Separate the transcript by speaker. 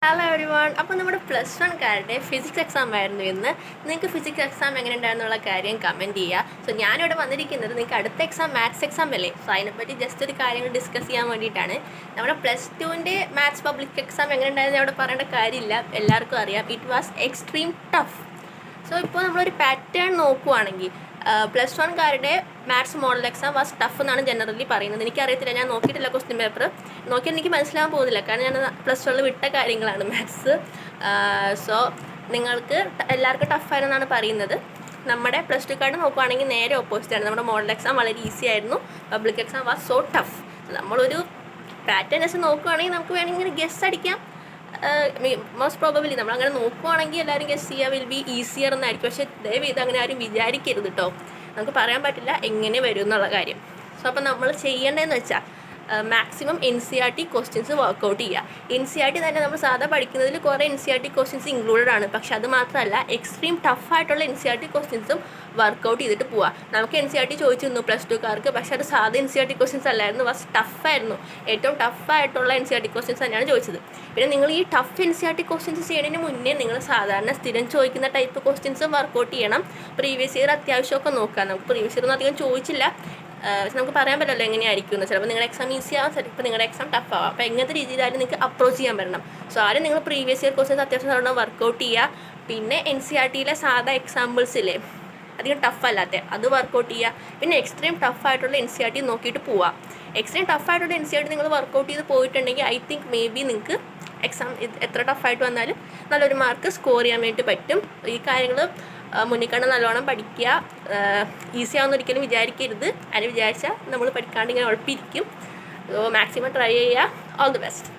Speaker 1: Hello every one. അപ്പോൾ നമ്മുടെ +1കാരുടെ physics exam ആയിരുന്നു ഇന്ന്. നിങ്ങൾക്ക് ഫിസിക്സ് എക്സാം എങ്ങനെ ഉണ്ടായിരുന്നുള്ള കാര്യം കമൻറ്റ് ചെയ്യുക. സോ ഞാനിവിടെ വന്നിരിക്കുന്നത് നിങ്ങൾക്ക് അടുത്ത എക്സാം മാത്സ് എക്സാം അല്ലേ, സോ അതിനെപ്പറ്റി ജസ്റ്റ് ഒരു കാര്യങ്ങൾ ഡിസ്കസ് ചെയ്യാൻ വേണ്ടിയിട്ടാണ്. നമ്മുടെ +2ൻ്റെ മാത്സ് പബ്ലിക് എക്സാം എങ്ങനെ ഉണ്ടായിരുന്നു അവിടെ പറയേണ്ട കാര്യമില്ല, എല്ലാവർക്കും അറിയാം. It was extreme tough. So ഇപ്പോൾ നമ്മളൊരു പാറ്റേൺ നോക്കുവാണെങ്കിൽ +1കാരുടെ maths model exam was tough എന്നാണ് ജനറലി പറയുന്നത്. എനിക്കറിയത്തില്ല, ഞാൻ നോക്കിയിട്ടില്ല ക്വസ്റ്റ്യൻ പേപ്പർ. നോക്കിയാൽ എനിക്ക് മനസ്സിലാകാൻ പോകുന്നില്ല, കാരണം ഞാൻ +1 വിട്ട കാര്യങ്ങളാണ് മാത്സ്. സോ നിങ്ങൾക്ക് എല്ലാവർക്കും ടഫായിരുന്നാണ് പറയുന്നത്. നമ്മുടെ +2കാർഡ് നോക്കുവാണെങ്കിൽ നേരെ ഓപ്പോസിറ്റാണ്. നമ്മുടെ മോഡൽ എക്സാം വളരെ ഈസി ആയിരുന്നു, public exam was so tough. നമ്മളൊരു പാറ്റേൺ വെച്ച് നോക്കുവാണെങ്കിൽ നമുക്ക് വേണമെങ്കിൽ ഗെസ് അടിക്കാം. മോസ്റ്റ് പ്രോബബിലി നമ്മളങ്ങനെ നോക്കുവാണെങ്കിൽ എല്ലാവരും ഗെസ് ചെയ്യുക വിൽ ബി ഈസിയർ എന്നായിരിക്കും. പക്ഷേ ദയവ് ഇത് അങ്ങനെ ആരും വിചാരിക്കരുത് കേട്ടോ. നമുക്ക് പറയാൻ പറ്റില്ല എങ്ങനെ വരും എന്നുള്ള കാര്യം. സോ അപ്പം നമ്മൾ ചെയ്യേണ്ടതെന്ന് വെച്ചാൽ മാക്സിമം NCERT ക്വസ്റ്റ്യൻസ് വർക്കൗട്ട് ചെയ്യുക. NCERT തന്നെ നമ്മൾ സാധാ പഠിക്കുന്നതിൽ കുറേ NCERT ക്വസ്റ്റ്യൻസ് ഇൻക്ലൂഡഡ് ആണ്. പക്ഷെ അത് മാത്രമല്ല, എക്സ്ട്രീം ടഫായിട്ടുള്ള NCERT ക്വസ്റ്റ്യൻസും വർക്കൗട്ട് ചെയ്തിട്ട് പോവുക. നമുക്ക് NCERT ചോദിച്ചിരുന്നു +2കാർക്ക്, പക്ഷേ അത് സാധാ NCERT ക്വസ്റ്റ്യൻസ് അല്ലായിരുന്നു, ഫസ്റ്റ് ടഫായിരുന്നു. ഏറ്റവും ടഫായിട്ടുള്ള NCERT ക്വസ്റ്റ്യൻസ് തന്നെയാണ് ചോദിച്ചത്. പിന്നെ നിങ്ങൾ ഈ ടഫ് NCERT ക്വസ്റ്റ്യൻസ് ചെയ്യുന്നതിന് മുന്നേ നിങ്ങൾ സാധാരണ സ്ഥിരം ചോദിക്കുന്ന ടൈപ്പ് ക്വസ്റ്റ്യൻസും വർക്കൗട്ട് ചെയ്യണം. പ്രീവിയസ് ഇയർ അത്യാവശ്യമൊക്കെ നോക്കുക. നമുക്ക് പ്രീവിയസ് ഇയർ ഒന്നും അധികം ചോദിച്ചില്ല, പക്ഷെ നമുക്ക് പറയാൻ പറ്റില്ലല്ലോ എങ്ങനെയായിരിക്കും എന്ന്. ചിലപ്പോൾ നിങ്ങളുടെ എക്സാം ഈസി ആവാം, ചിലപ്പോൾ നിങ്ങളുടെ എക്സാം ടഫ് ആവാം. അപ്പോൾ എങ്ങനത്തെ രീതിയിലായാലും നിങ്ങൾക്ക് അപ്രോച്ച് ചെയ്യാൻ പറ്റണം. സോ ആരും നിങ്ങൾ പ്രീവിയസ് ഇയർ ക്വസ്റ്റ്യൻസ് അത്യാവശ്യം തവണ വർക്കൗട്ട് ചെയ്യുക. പിന്നെ NCERTയിലെ സാധാ എക്സാമ്പിൾസ് ഇല്ലേ, അധികം ടഫ് അല്ലാത്ത അത് വർക്കൗട്ട് ചെയ്യുക. പിന്നെ എക്സ്ട്രീം ടഫായിട്ടുള്ള NCERT നോക്കിയിട്ട് പോവുക. എക്സ്ട്രീം ടഫായിട്ടുള്ള NCERT നിങ്ങൾ വർക്കൗട്ട് ചെയ്ത് പോയിട്ടുണ്ടെങ്കിൽ ഐ തിങ്ക് മേ ബി നിങ്ങൾക്ക് എക്സാം എത്ര ടഫായിട്ട് വന്നാലും നല്ലൊരു മാർക്ക് സ്കോർ ചെയ്യാൻ വേണ്ടി പറ്റും. ഈ കാര്യങ്ങൾ മുന്നിൽ കണ്ട് നല്ലോണം പഠിക്കുക. ഈസി ആവുന്ന ഒരിക്കലും വിചാരിക്കരുത്. അതിന് വിചാരിച്ചാൽ നമ്മൾ പഠിക്കാണ്ട് ഇങ്ങനെ ഉഴപ്പിയിരിക്കും. സോ മാക്സിമം ട്രൈ ചെയ്യുക. All the best.